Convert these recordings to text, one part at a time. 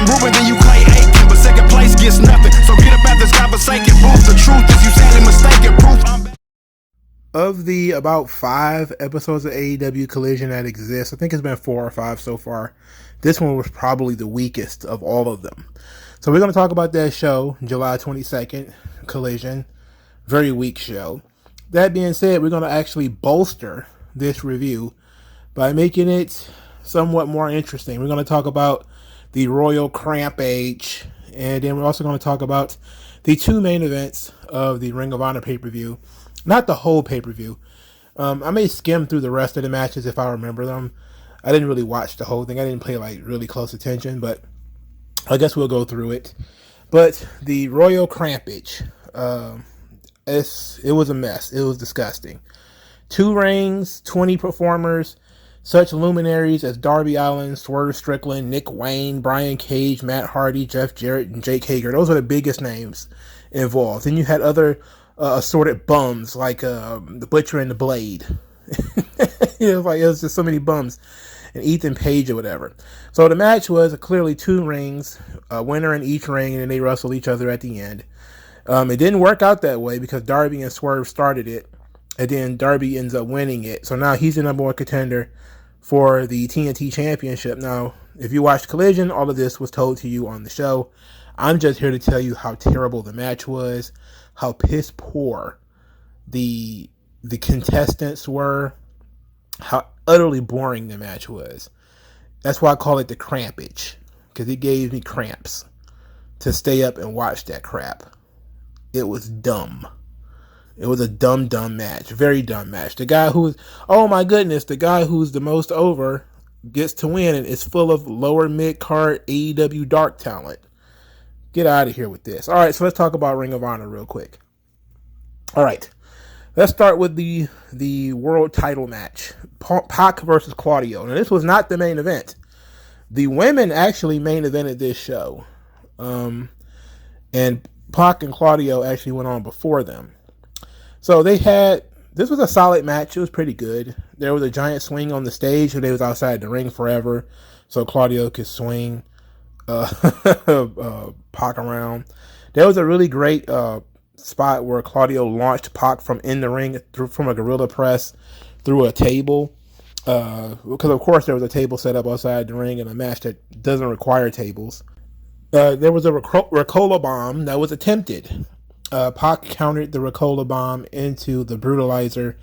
Ruben, then you Clay Aiken, but second place gets nothing. So get up out this godforsaken booth. The truth is you sadly mistaken. Proof I'm back. Of the about 5 episodes of AEW Collision that exist, I think it's been 4 or 5 so far. This one was probably the weakest of all of them. So we're going to talk about that show, July 22nd, Collision. Very weak show. That being said, we're going to actually bolster this review by making it somewhat more interesting. We're going to talk about the Royal Crampage, and then we're also going to talk about the 2 main events of the Ring of Honor pay-per-view. Not the whole pay-per-view. I may skim through the rest of the matches if I remember them. I didn't really watch the whole thing. I didn't pay really close attention, but I guess we'll go through it. But the Royal Crampage, it was a mess. It was disgusting. 2 rings, 20 performers, such luminaries as Darby Allin, Swerve Strickland, Nick Wayne, Brian Cage, Matt Hardy, Jeff Jarrett, and Jake Hager. Those are the biggest names involved. Then you had other assorted bums like the Butcher and the Blade. It was just so many bums. And Ethan Page or whatever. So the match was clearly 2 rings, a winner in each ring, and then they wrestled each other at the end. It didn't work out that way because Darby and Swerve started it, and then Darby ends up winning it. So now he's the number 1 contender for the TNT Championship. Now, if you watched Collision, all of this was told to you on the show. I'm just here to tell you how terrible the match was, how piss poor the contestants were, how utterly boring the match was. That's why I call it the crampage, because it gave me cramps to stay up and watch that crap. It was dumb. It was a dumb match. Very dumb match. The guy who's, oh my goodness, the guy who's the most over gets to win and is full of lower mid-card AEW dark talent. Get out of here with this. All right, so let's talk about Ring of Honor real quick. All right. Let's start with the world title match. Pac versus Claudio. Now, this was not the main event. The women actually main evented this show. And Pac and Claudio actually went on before them. So this was a solid match. It was pretty good. There was a giant swing on the stage, so they was outside the ring forever. So Claudio could swing Pac around. There was a really great spot where Claudio launched Pac from in the ring from a gorilla press through a table, because of course there was a table set up outside the ring in a match that doesn't require tables. There was a Ricola bomb that was attempted. Pac countered the Ricola bomb into the brutalizer,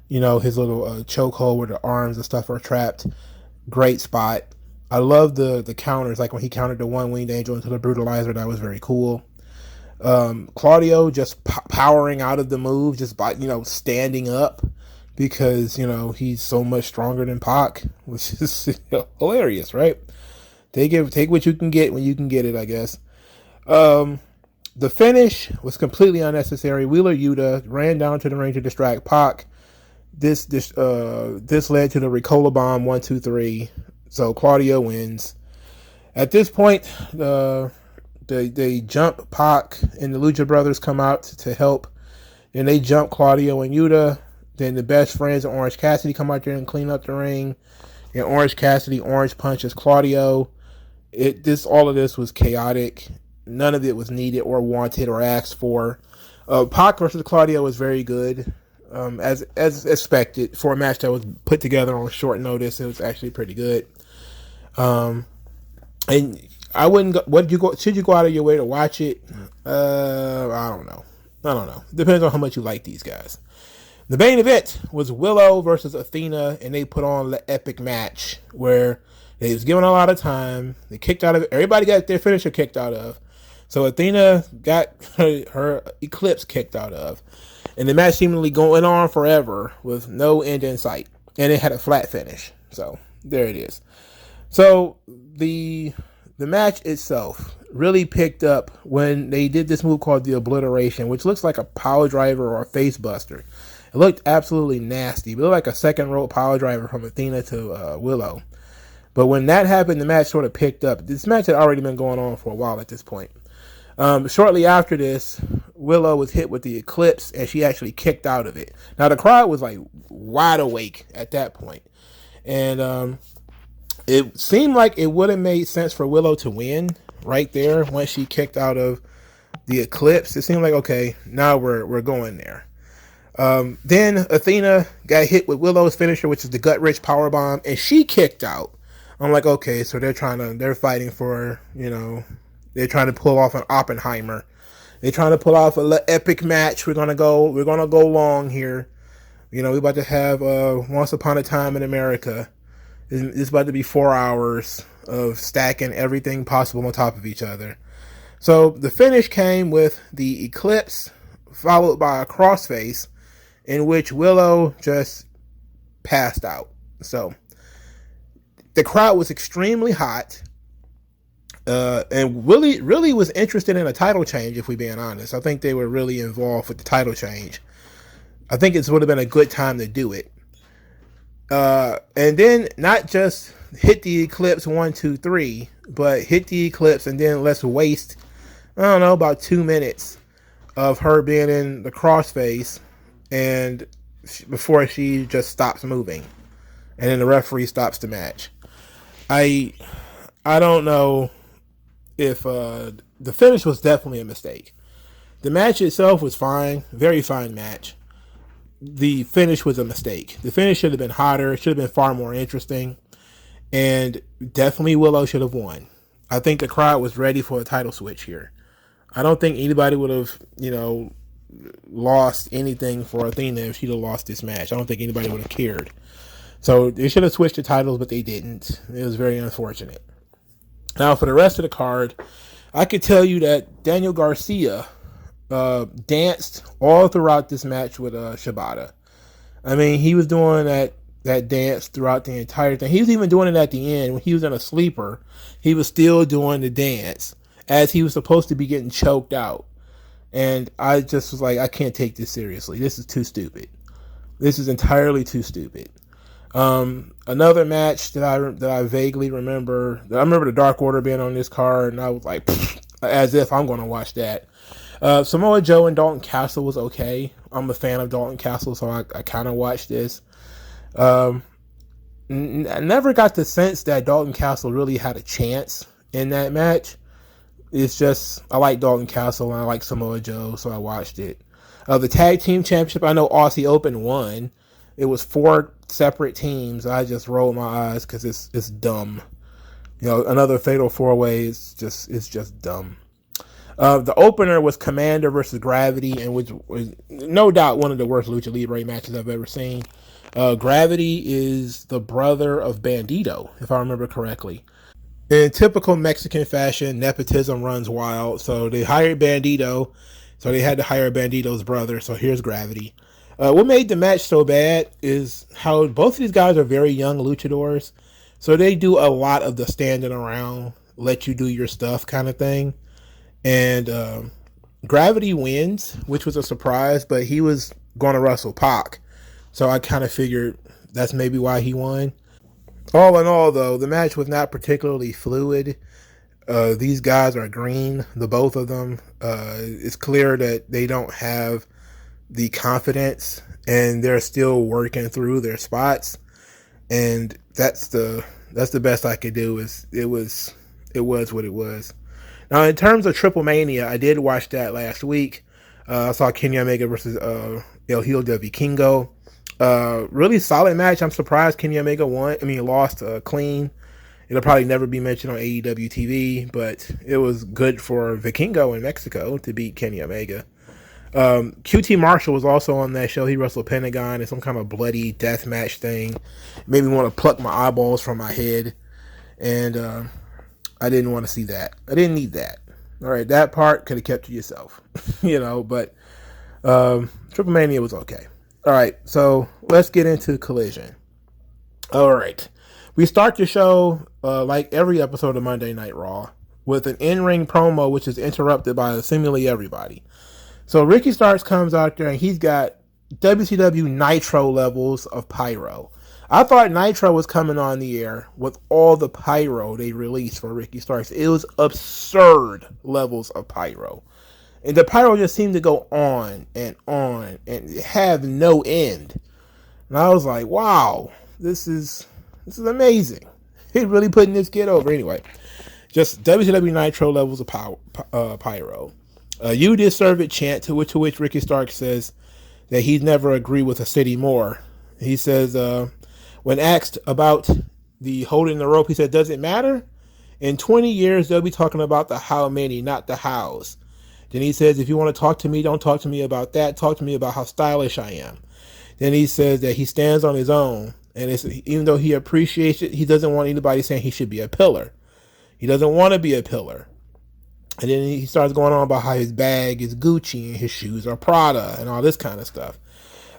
his little chokehold where the arms and stuff are trapped. Great spot. I love the counters, like when he countered the one winged angel into the brutalizer. That was very cool. Claudio just powering out of the move just by, standing up because, he's so much stronger than Pac, which is hilarious, right? Take what you can get when you can get it, I guess. The finish was completely unnecessary. Wheeler Yuta ran down to the ring to distract Pac. This led to the Ricola bomb 1, 2, 3. So Claudio wins. At this point, they jump Pac and the Lucha Brothers come out to help. And they jump Claudio and Yuta. Then the Best Friends and Orange Cassidy come out there and clean up the ring. And Orange Cassidy orange punches Claudio. All of this was chaotic. None of it was needed or wanted or asked for. Pac versus Claudio was very good. As expected for a match that was put together on short notice. It was actually pretty good. And I wouldn't go. Should you go out of your way to watch it? I don't know. Depends on how much you like these guys. The main event was Willow versus Athena, and they put on the epic match where they was given a lot of time. They kicked out of it. Everybody got their finisher kicked out of. So Athena got her Eclipse kicked out of. And the match seemingly going on forever with no end in sight. And it had a flat finish. So there it is. So the match itself really picked up when they did this move called the Obliteration, which looks like a power driver or a face buster. It looked absolutely nasty. It looked like a second rope power driver from Athena to Willow. But when that happened, the match sort of picked up. This match had already been going on for a while at this point. Shortly after this, Willow was hit with the Eclipse, and she actually kicked out of it. Now, the crowd was like wide awake at that point. And it seemed like it would have made sense for Willow to win right there once she kicked out of the Eclipse. It seemed like, okay, now we're going there. Then Athena got hit with Willow's finisher, which is the gut-wrench powerbomb, and she kicked out. I'm like, okay, so they're fighting for, they're trying to pull off an Oppenheimer. They're trying to pull off an epic match. We're gonna go long here. We're about to have Once Upon a Time in America. It's about to be 4 hours of stacking everything possible on top of each other. So the finish came with the Eclipse, followed by a crossface, in which Willow just passed out. So the crowd was extremely hot, and really was interested in a title change, if we're being honest. I think they were really involved with the title change. I think it would have been a good time to do it. And then not just hit the Eclipse 1, 2, 3, but hit the Eclipse and then let's waste, about 2 minutes of her being in the crossface and before she just stops moving. And then the referee stops the match. I don't know if the finish was definitely a mistake. The match itself was fine, very fine match. The finish was a mistake. The finish should have been hotter. It should have been far more interesting. And definitely Willow should have won. I think the crowd was ready for a title switch here. I don't think anybody would have, lost anything for Athena if she'd have lost this match. I don't think anybody would have cared. So they should have switched the titles, but they didn't. It was very unfortunate. Now, for the rest of the card, I could tell you that Daniel Garcia danced all throughout this match with Shibata. I mean, he was doing that dance throughout the entire thing. He was even doing it at the end when he was in a sleeper. He was still doing the dance as he was supposed to be getting choked out. And I just was like, I can't take this seriously. This is too stupid. This is entirely too stupid. Another match that I vaguely remember. I remember the Dark Order being on this card, and I was like, as if I'm going to watch that. Samoa Joe and Dalton Castle was okay. I'm a fan of Dalton Castle, so I kind of watched this. I never got the sense that Dalton Castle really had a chance in that match. It's just, I like Dalton Castle and I like Samoa Joe, so I watched it. The Tag Team Championship, I know Aussie Open won. It was 4 separate teams. I just rolled my eyes because it's dumb. Another Fatal 4-Way is just dumb. The opener was Commander versus Gravity, and which was no doubt one of the worst Lucha Libre matches I've ever seen. Gravity is the brother of Bandito, if I remember correctly. In typical Mexican fashion, nepotism runs wild. So they hired Bandito, so they had to hire Bandito's brother. So here's Gravity. What made the match so bad is how both of these guys are very young luchadors. So they do a lot of the standing around, let you do your stuff kind of thing. And Gravity wins, which was a surprise, but he was going to wrestle Pac. So I kind of figured that's maybe why he won. All in all, though, the match was not particularly fluid. These guys are green, the both of them. It's clear that they don't have the confidence, and they're still working through their spots. And that's the best I could do. It was what it was. Now, in terms of Triple Mania, I did watch that last week. I saw Kenny Omega versus El Hijo del Vikingo. Really solid match. I'm surprised Kenny Omega lost clean. It'll probably never be mentioned on AEW TV, but it was good for Vikingo in Mexico to beat Kenny Omega. QT Marshall was also on that show. He wrestled Pentagon in some kind of bloody death match thing. Made me want to pluck my eyeballs from my head. And I didn't want to see that. I didn't need that. All right, that part could have kept to yourself. But Triple Mania was okay. All right, so let's get into Collision. All right. We start the show, like every episode of Monday Night Raw, with an in-ring promo, which is interrupted by seemingly everybody. So Ricky Starks comes out there, and he's got WCW Nitro levels of pyro. I thought Nitro was coming on the air with all the pyro they released for Ricky Starks. It was absurd levels of pyro. And the pyro just seemed to go on and have no end. And I was like, wow, this is amazing. He's really putting this kid over. Anyway, Just WCW Nitro levels of pyro. You deserve it chant, to which Ricky Starks says that he'd never agree with a city more. He says, when asked about the holding the rope, he said, does it matter? In 20 years, they'll be talking about the how many, not the hows. Then he says, if you want to talk to me, don't talk to me about that. Talk to me about how stylish I am. Then he says that he stands on his own. And even though he appreciates it, he doesn't want anybody saying he should be a pillar. He doesn't want to be a pillar. And then he starts going on about how his bag is Gucci and his shoes are Prada and all this kind of stuff.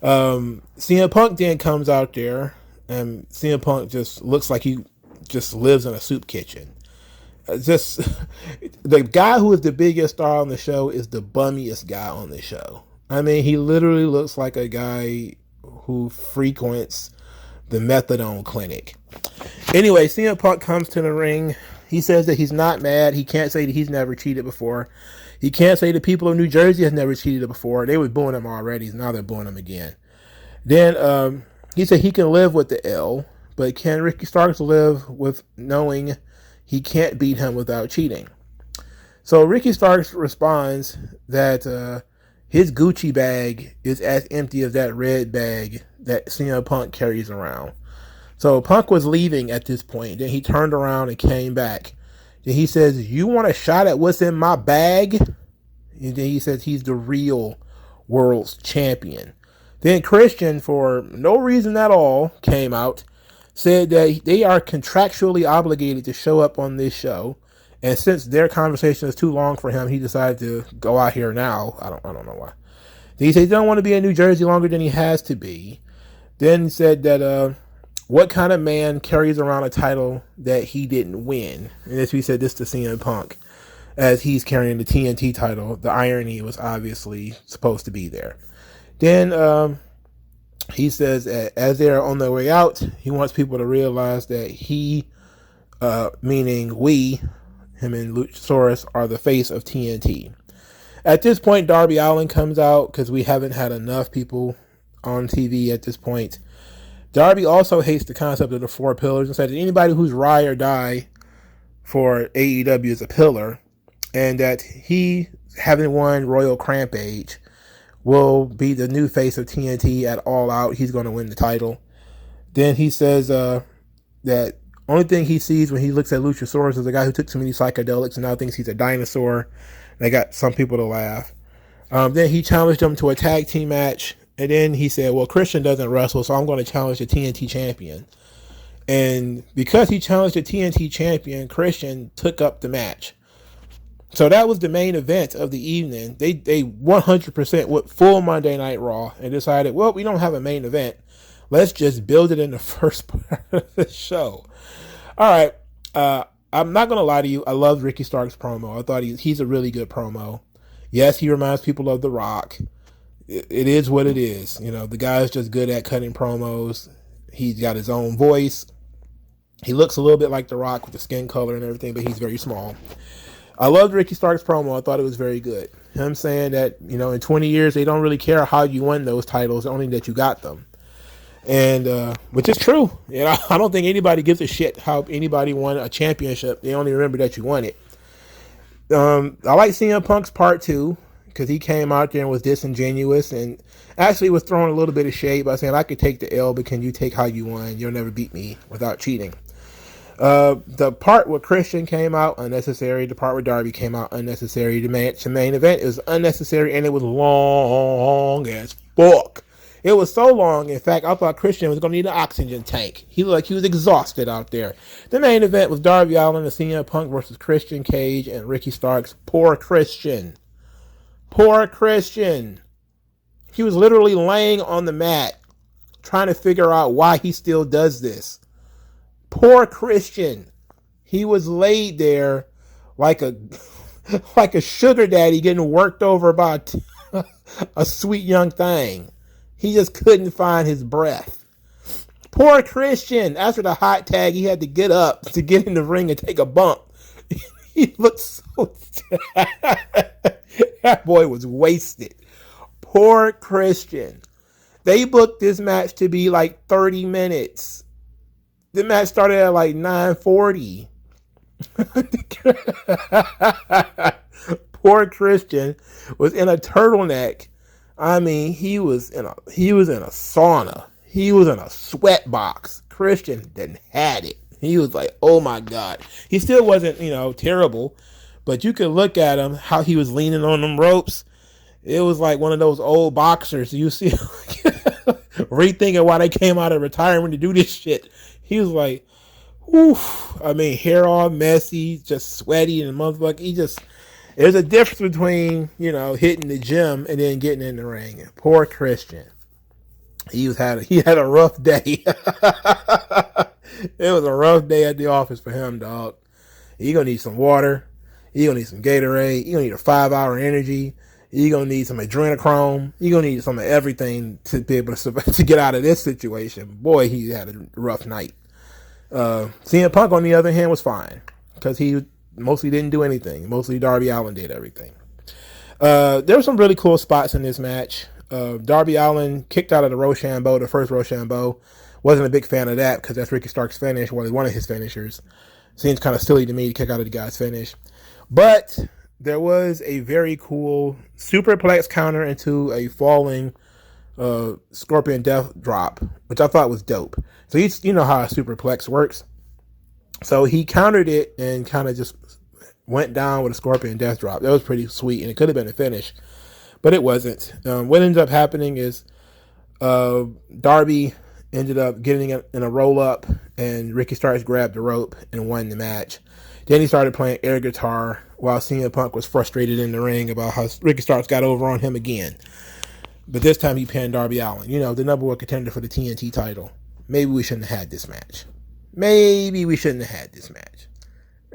CM Punk then comes out there, and CM Punk just looks like he just lives in a soup kitchen. Just the guy who is the biggest star on the show is the bummiest guy on the show. I mean, he literally looks like a guy who frequents the methadone clinic. Anyway, CM Punk comes to the ring. He says that he's not mad. He can't say that he's never cheated before. He can't say the people of New Jersey has never cheated before. They were booing him already. Now they're booing him again. Then he said he can live with the L, but can Ricky Starks live with knowing he can't beat him without cheating? So Ricky Starks responds that his Gucci bag is as empty as that red bag that CM Punk carries around. So Punk was leaving at this point. Then he turned around and came back. Then he says, you want a shot at what's in my bag? And then he says he's the real world's champion. Then Christian, for no reason at all, came out, said that they are contractually obligated to show up on this show. And since their conversation is too long for him, he decided to go out here now. I don't know why. Then he said he don't want to be in New Jersey longer than he has to be. Then he said that what kind of man carries around a title that he didn't win? And as we said this to CM Punk, as he's carrying the TNT title, the irony was obviously supposed to be there. Then he says as they're on their way out, he wants people to realize that he, meaning we, him and Luchasaurus, are the face of TNT. At this point, Darby Allin comes out because we haven't had enough people on TV at this point. Darby also hates the concept of the four pillars and said that anybody who's ride or die for AEW is a pillar, and that he, having won Royal Crampage, will be the new face of TNT at All Out. He's going to win the title. Then he says that only thing he sees when he looks at Luchasaurus is a guy who took too many psychedelics and now thinks he's a dinosaur. They got some people to laugh. Then he challenged him to a tag team match. And then he said, well, Christian doesn't wrestle, so I'm going to challenge the TNT champion. And because he challenged the TNT champion, Christian took up the match. So that was the main event of the evening. They 100% went full Monday Night Raw and decided, well, we don't have a main event. Let's just build it in the first part of the show. All right. I'm not going to lie to you. I love Ricky Starks' promo. I thought he's a really good promo. Yes, he reminds people of The Rock. It is what it is. You know, the guy's just good at cutting promos. He's got his own voice. He looks a little bit like The Rock with the skin color and everything, but he's very small. I loved Ricky Starks' promo. I thought it was very good. Him saying that, you know, in 20 years, they don't really care how you won those titles, only that you got them. And, which is true. You know, I don't think anybody gives a shit how anybody won a championship. They only remember that you won it. I like CM Punk's part too, because he came out there and was disingenuous and actually was throwing a little bit of shade by saying, I could take the L, but can you take how you won? You'll never beat me without cheating. The part where Christian came out, unnecessary. The part where Darby came out, unnecessary. The main event is unnecessary, and it was long as fuck. It was so long, in fact, I thought Christian was going to need an oxygen tank. He looked like he was exhausted out there. The main event was Darby Allin and CM Punk versus Christian Cage and Ricky Starks. Poor Christian. Poor Christian. He was literally laying on the mat trying to figure out why he still does this. Poor Christian. He was laid there like a sugar daddy getting worked over by a sweet young thing. He just couldn't find his breath. Poor Christian. After the hot tag, he had to get up to get in the ring and take a bump. He looked so that boy was wasted. Poor Christian. They booked this match to be like 30 minutes. The match started at like 9:40. Poor Christian was in a turtleneck. I mean, he was in a sauna. He was in a sweat box. Christian didn't had it. He was like, oh my God. He still wasn't, terrible, but you could look at him, how he was leaning on them ropes. It was like one of those old boxers you see rethinking why they came out of retirement to do this shit. He was like, oof. I mean, hair all messy, just sweaty and motherfucker. There's a difference between, hitting the gym and then getting in the ring. Poor Christian. He had a rough day. It was a rough day at the office for him, dog. You're going to need some water. You're going to need some Gatorade. You're going to need a 5-hour energy. You're going to need some adrenochrome. You're going to need some of everything to be able to get out of this situation. Boy, he had a rough night. CM Punk, on the other hand, was fine because he mostly didn't do anything. Mostly Darby Allin did everything. There were some really cool spots in this match. Darby Allin kicked out of the Rochambeau, the first Rochambeau. Wasn't a big fan of that because that's Ricky Stark's finish, one of his finishers. Seems kind of silly to me to kick out of the guy's finish. But there was a very cool superplex counter into a falling Scorpion Death Drop, which I thought was dope. So you know how a superplex works. So he countered it and kind of just went down with a Scorpion Death Drop. That was pretty sweet, and it could have been a finish, but it wasn't. What ended up happening is Darby ended up getting in a roll-up, and Ricky Starks grabbed the rope and won the match. Then he started playing air guitar while CM Punk was frustrated in the ring about how Ricky Starks got over on him again. But this time he pinned Darby Allin, the number one contender for the TNT title. Maybe we shouldn't have had this match.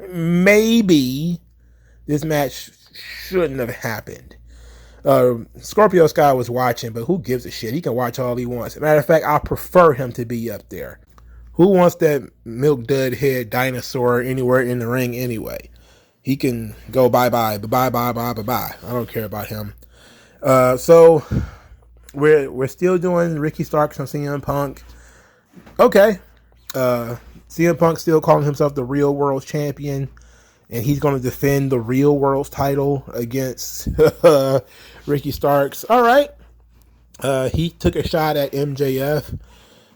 Maybe this match shouldn't have happened. Scorpio Sky was watching, but who gives a shit? He can watch all he wants. As a matter of fact, I prefer him to be up there. Who wants that milk dud head dinosaur anywhere in the ring anyway? He can go bye-bye. I don't care about him. So we're still doing Ricky Starks and CM Punk. Okay. CM Punk still calling himself the Real World Champion, and he's going to defend the Real World's title against Ricky Starks. All right. He took a shot at MJF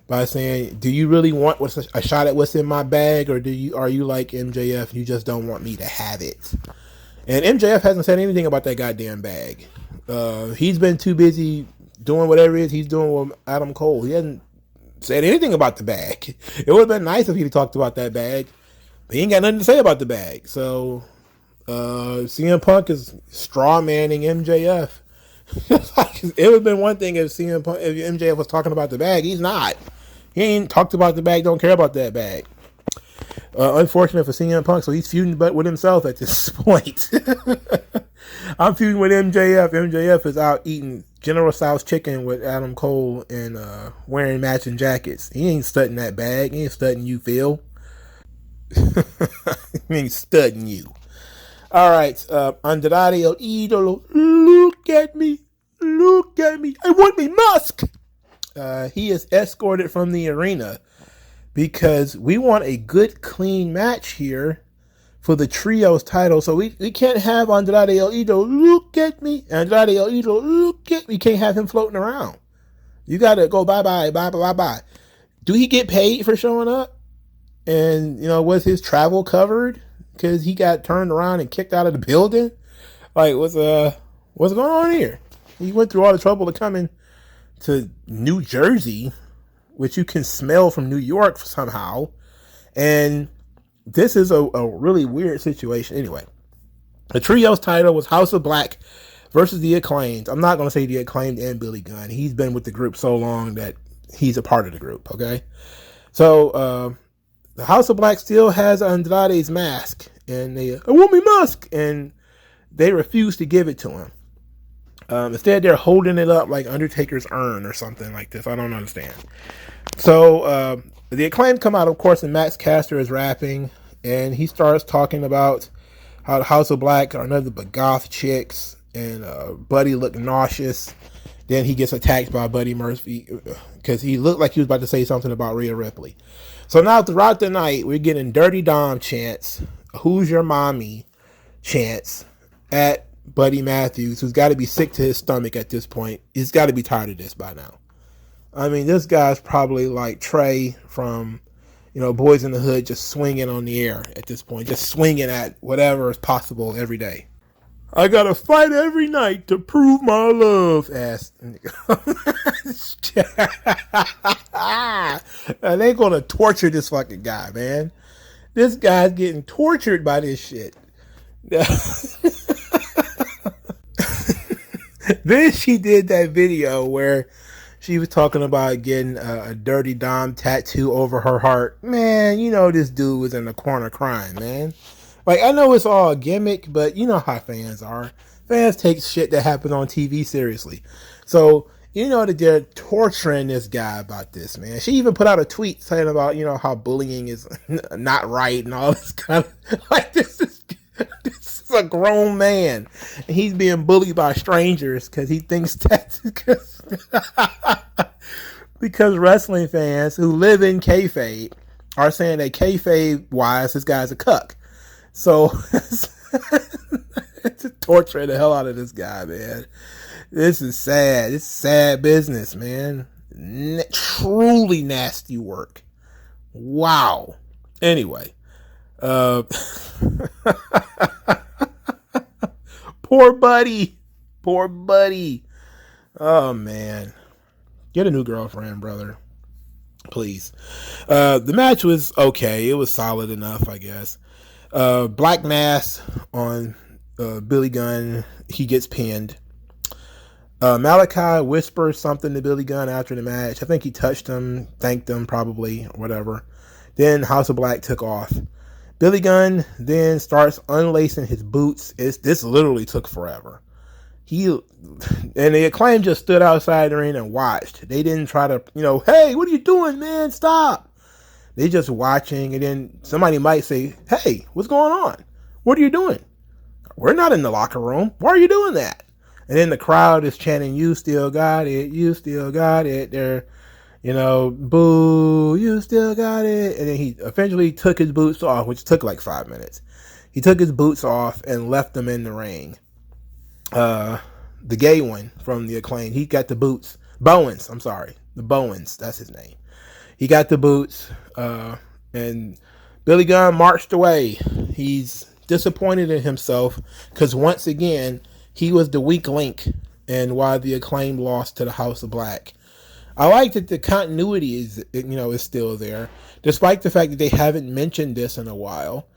by saying, do you really want a shot at what's in my bag, or are you like MJF, you just don't want me to have it? And MJF hasn't said anything about that goddamn bag. He's been too busy doing whatever it is he's doing with Adam Cole. He hasn't said anything about the bag. It would have been nice if he'd talked about that bag, but he ain't got nothing to say about the bag. So CM Punk is straw manning MJF. It would have been one thing if MJF was talking about the bag. He's not. He ain't talked about the bag, don't care about that bag. Unfortunate for CM Punk, so he's feuding with himself at this point. I'm feuding with MJF. MJF is out eating General Tso's chicken with Adam Cole and wearing matching jackets. He ain't studying that bag. He ain't studying you, Phil. He ain't studying you. All right, Andrade El Idolo, look at me, I want me Musk. He is escorted from the arena because we want a good, clean match here for the trios title. So we can't have Andrade El Idolo, look at me, Andrade El Idolo, look at me. We can't have him floating around. You got to go bye. Do he get paid for showing up? And, was his travel covered? Because he got turned around and kicked out of the building? Like, what's going on here? He went through all the trouble of coming to New Jersey, which you can smell from New York somehow. And this is a really weird situation. Anyway, the trios title was House of Black versus the Acclaimed. I'm not going to say the Acclaimed and Billy Gunn. He's been with the group so long that he's a part of the group, okay? So, the House of Black still has Andrade's mask, and I want me Musk, and they refuse to give it to him. Instead, they're holding it up like Undertaker's urn or something like this. I don't understand. So, the Acclaimed come out, of course, and Max Caster is rapping, and he starts talking about how the House of Black are nothing but goth chicks, and Buddy looked nauseous. Then he gets attacked by Buddy Murphy because he looked like he was about to say something about Rhea Ripley. So now throughout the night, we're getting Dirty Dom chants. who's your mommy chants at Buddy Matthews, who's got to be sick to his stomach at this point. He's got to be tired of this by now. I mean, this guy's probably like Trey from, Boys in the Hood, just swinging on the air at this point, just swinging at whatever is possible every day. I gotta fight every night to prove my love, ass. And they gonna torture this fucking guy, man. This guy's getting tortured by this shit. Then she did that video where she was talking about getting a Dirty Dom tattoo over her heart. Man, this dude was in the corner crying, man. Like, I know it's all a gimmick, but you know how fans are. Fans take shit that happens on TV seriously. So, that they're torturing this guy about this, man. She even put out a tweet saying about, how bullying is not right and all this kind of, like, this is a grown man. And he's being bullied by strangers because he thinks that's because wrestling fans who live in kayfabe are saying that kayfabe-wise, this guy's a cuck. So, it's torturing the hell out of this guy, man. This is sad. It's sad business, man. Truly nasty work. Wow. Anyway. Poor buddy. Poor buddy. Oh, man. Get a new girlfriend, brother. Please. The match was okay. It was solid enough, I guess. Black Mass on Billy Gunn. He gets pinned. Malachi whispers something to Billy Gunn after the match. I think he touched him, thanked him probably, or whatever. Then House of Black took off. Billy Gunn then starts unlacing his boots. This literally took forever. And the Acclaimed just stood outside the ring and watched. They didn't try to, hey, what are you doing, man? Stop. They just watching, and then somebody might say, hey, what's going on? What are you doing? We're not in the locker room. Why are you doing that? And then the crowd is chanting, you still got it. You still got it. They're, boo, you still got it. And then he eventually took his boots off, which took like 5 minutes. He took his boots off and left them in the ring. The gay one from the Acclaim, he got the boots. Bowens, I'm sorry. The Bowens, that's his name. He got the boots, and Billy Gunn marched away. He's disappointed in himself because once again, he was the weak link and why the Acclaim lost to the House of Black. I like that the continuity is still there, despite the fact that they haven't mentioned this in a while.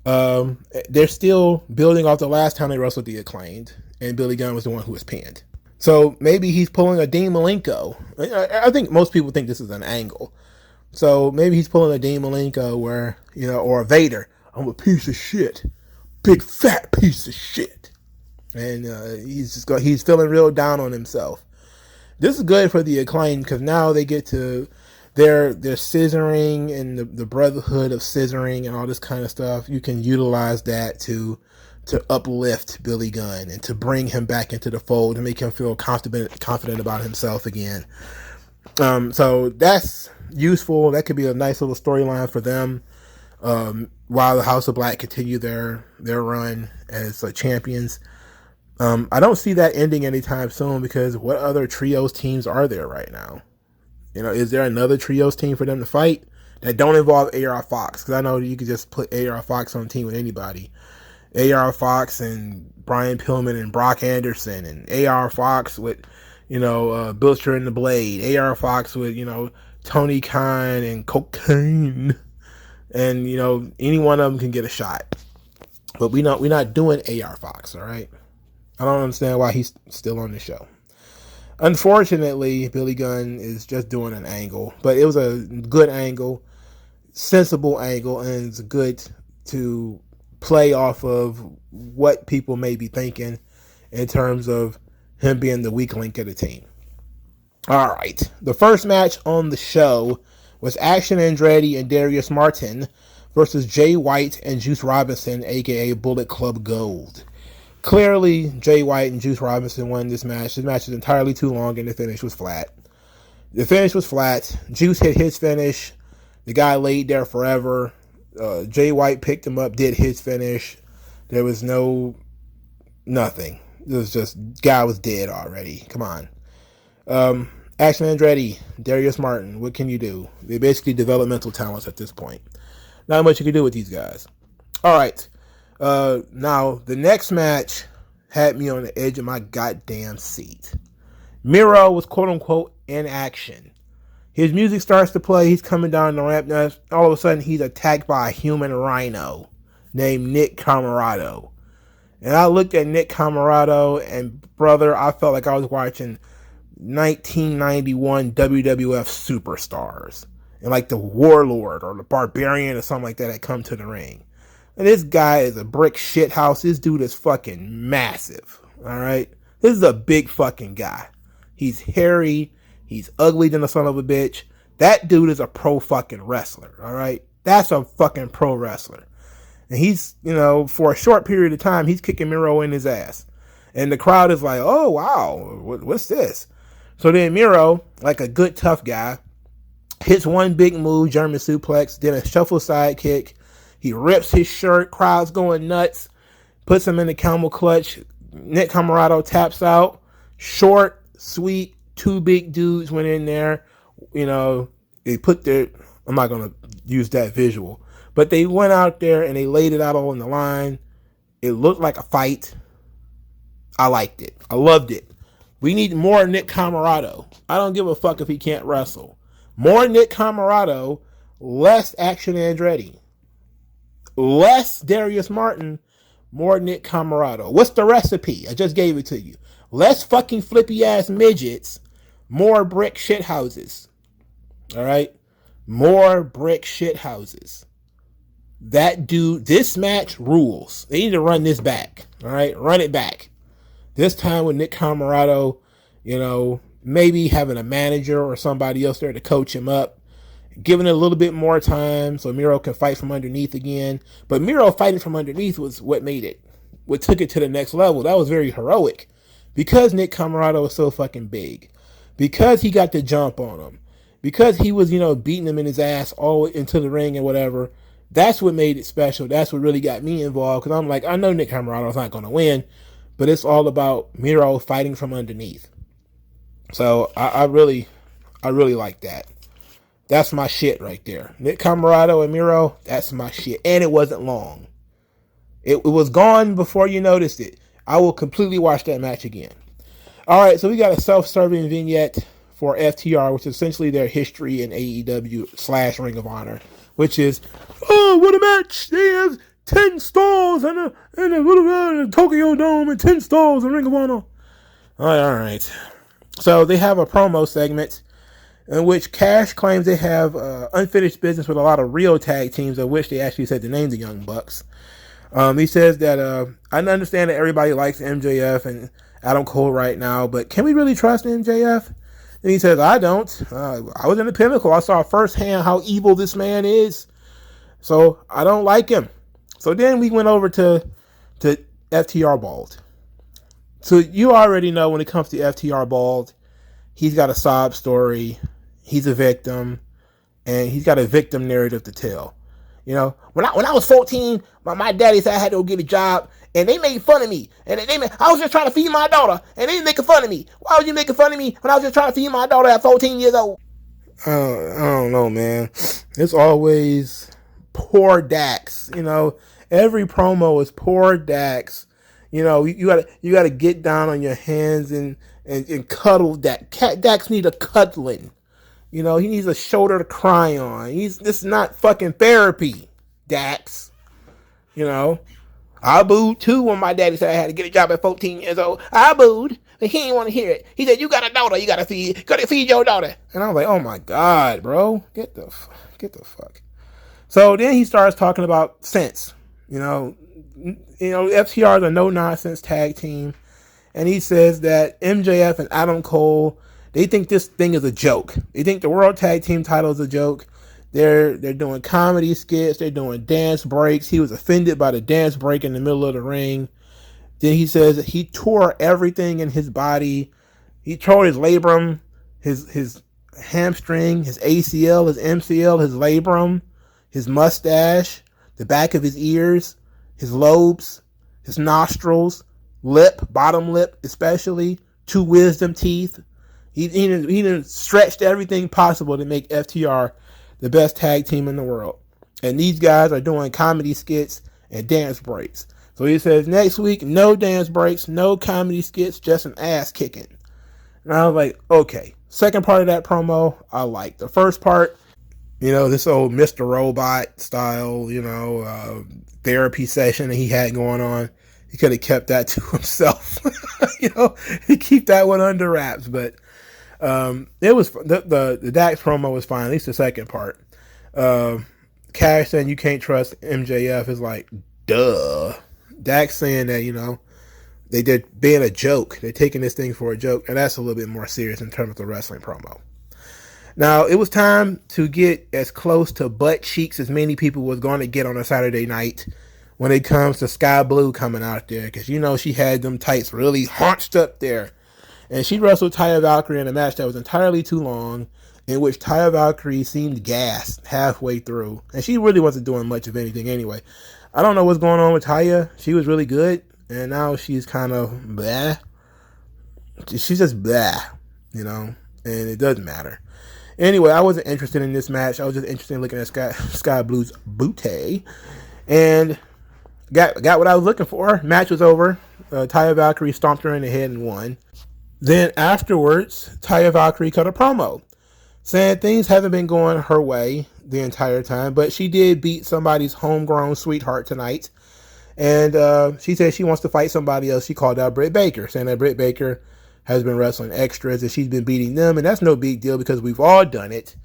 They're still building off the last time they wrestled the Acclaimed, and Billy Gunn was the one who was pinned. So maybe he's pulling a Dean Malenko. I think most people think this is an angle. So maybe he's pulling a Dean Malenko where, or a Vader. I'm a piece of shit. Big fat piece of shit. And he's feeling real down on himself. This is good for the Acclaim because now they get to their scissoring and the brotherhood of scissoring and all this kind of stuff. You can utilize that to uplift Billy Gunn and to bring him back into the fold and make him feel confident about himself again. So that's useful. That could be a nice little storyline for them while the House of Black continue their run as champions. I don't see that ending anytime soon because what other trios teams are there right now? Is there another trios team for them to fight that don't involve AR Fox? Because I know you could just put AR Fox on a team with anybody. AR Fox and Brian Pillman and Brock Anderson and AR Fox with, Bilster and the Blade. AR Fox with, Tony Khan and Cocaine. And, any one of them can get a shot. But we're not doing AR Fox, all right? I don't understand why he's still on the show. Unfortunately, Billy Gunn is just doing an angle. But it was a good angle, sensible angle, and it's good to play off of what people may be thinking in terms of him being the weak link of the team. All right. The first match on the show was Action Andretti and Darius Martin versus Jay White and Juice Robinson, a.k.a. Bullet Club Gold. Clearly, Jay White and Juice Robinson won this match. This match was entirely too long, and the finish was flat. Juice hit his finish. The guy laid there forever. Jay White picked him up, did his finish. There was nothing. It was just, guy was dead already. Come on. Action Andretti, Darius Martin, what can you do? They're basically developmental talents at this point. Not much you can do with these guys. All right. Now, the next match had me on the edge of my goddamn seat. Miro was quote-unquote in action. His music starts to play. He's coming down the ramp. Now, all of a sudden, he's attacked by a human rhino named Nick Comoroto. And I looked at Nick Comoroto, and brother, I felt like I was watching 1991 WWF Superstars. And like the Warlord or the Barbarian or something like that had come to the ring. And this guy is a brick shithouse. This dude is fucking massive. Alright? This is a big fucking guy. He's hairy. He's ugly than the son of a bitch. That dude is a pro fucking wrestler. Alright? That's a fucking pro wrestler. And he's, for a short period of time, he's kicking Miro in his ass. And the crowd is like, oh, wow, what's this? So then Miro, like a good tough guy, hits one big move, German suplex, then a shuffle sidekick. He rips his shirt, crowd's going nuts, puts him in the camel clutch. Nick Comoroto taps out. Short, sweet, two big dudes went in there. They put their, I'm not going to use that visual, but they went out there and they laid it out all on the line. It looked like a fight. I liked it. I loved it. We need more Nick Comoroto. I don't give a fuck if he can't wrestle. More Nick Comoroto, less Action Andretti. Less Darius Martin, more Nick Comoroto. What's the recipe? I just gave it to you. Less fucking flippy ass midgets, more brick shit houses. All right? More brick shit houses. That dude, this match rules. They need to run this back. All right? Run it back. This time with Nick Comoroto, maybe having a manager or somebody else there to coach him up, giving it a little bit more time so Miro can fight from underneath again. But Miro fighting from underneath was what took it to the next level. That was very heroic because Nick Comoroto was so fucking big, because he got the jump on him, because he was, beating him in his ass all into the ring and whatever. That's what made it special. That's what really got me involved, because I'm like, I know Nick Comorato's not going to win, but it's all about Miro fighting from underneath. So I really like that. That's my shit right there. Nick Comoroto and Miro, that's my shit. And it wasn't long. It was gone before you noticed it. I will completely watch that match again. All right, so we got a self-serving vignette for FTR, which is essentially their history in AEW / Ring of Honor, which is, oh, what a match! They have 10 stalls and a Tokyo Dome and 10 stalls in Ring of Honor. All right. So they have a promo segment in which Cash claims they have unfinished business with a lot of real tag teams, of which they actually said to name the Young Bucks. He says that, I understand that everybody likes MJF and Adam Cole right now, but can we really trust MJF? And he says, I don't. I was in the Pinnacle. I saw firsthand how evil this man is. So I don't like him. So then we went over to FTR Bald. So you already know when it comes to FTR Bald, he's got a sob story. He's a victim. And he's got a victim narrative to tell. When I was 14, my daddy said I had to go get a job, and they made fun of me. And I was just trying to feed my daughter, and they making fun of me. Why was you making fun of me when I was just trying to feed my daughter at 14 years old? I don't know, man. It's always poor Dax. Every promo is poor Dax. You gotta get down on your hands and cuddle Dax. Dax need a cuddling. He needs a shoulder to cry on. This is not fucking therapy, Dax. I booed too when my daddy said I had to get a job at 14 years old. I booed, but he didn't want to hear it. He said, you got a daughter, you gotta feed your daughter. And I was like, oh my God, bro. Get the fuck. So then he starts talking about sense. FTR is a no-nonsense tag team. And he says that MJF and Adam Cole, they think this thing is a joke. They think the World Tag Team title is a joke. They're doing comedy skits. They're doing dance breaks. He was offended by the dance break in the middle of the ring. Then he says that he tore everything in his body. He tore his labrum, his hamstring, his ACL, his MCL, his labrum. his mustache, the back of his ears, his lobes, his nostrils, lip, bottom lip especially, 2 wisdom teeth. He done stretched everything possible to make FTR the best tag team in the world. And these guys are doing comedy skits and dance breaks. So he says next week, no dance breaks, no comedy skits, just an ass kicking. And I was like, okay. Second part of that promo, I liked. The first part, this old Mr. Robot style, therapy session that he had going on. He could have kept that to himself. He keep that one under wraps. But it was the Dax promo was fine, at least the second part. Cash saying you can't trust MJF is like, duh. Dax saying that, they're being a joke. They're taking this thing for a joke. And that's a little bit more serious in terms of the wrestling promo. Now, it was time to get as close to butt cheeks as many people was going to get on a Saturday night when it comes to Sky Blue coming out there. Because, she had them tights really haunched up there. And she wrestled Taya Valkyrie in a match that was entirely too long, in which Taya Valkyrie seemed gassed halfway through. And she really wasn't doing much of anything anyway. I don't know what's going on with Taya. She was really good. And now she's kind of blah. She's just blah, and it doesn't matter. Anyway, I wasn't interested in this match. I was just interested in looking at Sky Blue's booty. And got what I was looking for. Match was over. Taya Valkyrie stomped her in the head and won. Then afterwards, Taya Valkyrie cut a promo saying things haven't been going her way the entire time, but she did beat somebody's homegrown sweetheart tonight. And she said she wants to fight somebody else. She called out Britt Baker, saying that Britt Baker has been wrestling extras and she's been beating them. And that's no big deal because we've all done it.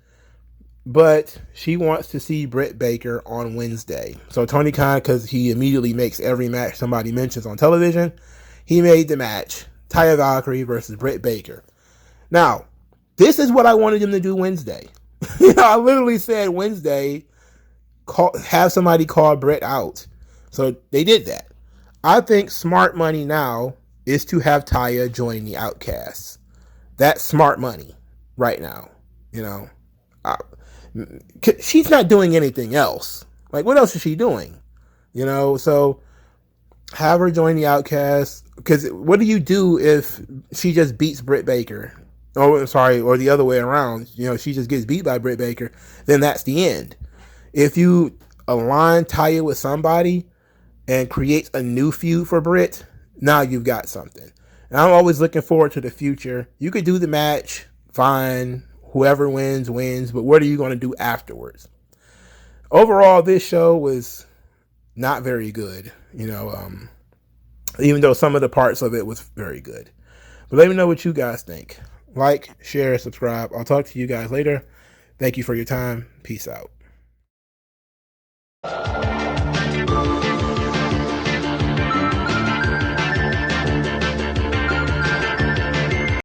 But she wants to see Britt Baker on Wednesday. So Tony Khan, because he immediately makes every match somebody mentions on television, he made the match Taya Valkyrie versus Britt Baker. Now, this is what I wanted him to do Wednesday. I literally said Wednesday, have somebody call Britt out. So they did that. I think smart money now is to have Taya join the Outcasts. That's smart money right now. She's not doing anything else. Like, what else is she doing? So have her join the Outcasts. Because what do you do if she just beats Britt Baker? Or the other way around. She just gets beat by Britt Baker. Then that's the end. If you align Taya with somebody and creates a new feud for Britt, now you've got something. And I'm always looking forward to the future. You could do the match, fine. Whoever wins, but what are you going to do afterwards? Overall, this show was not very good, even though some of the parts of it was very good. But let me know what you guys think. Like, share, subscribe. I'll talk to you guys later. Thank you for your time. Peace out.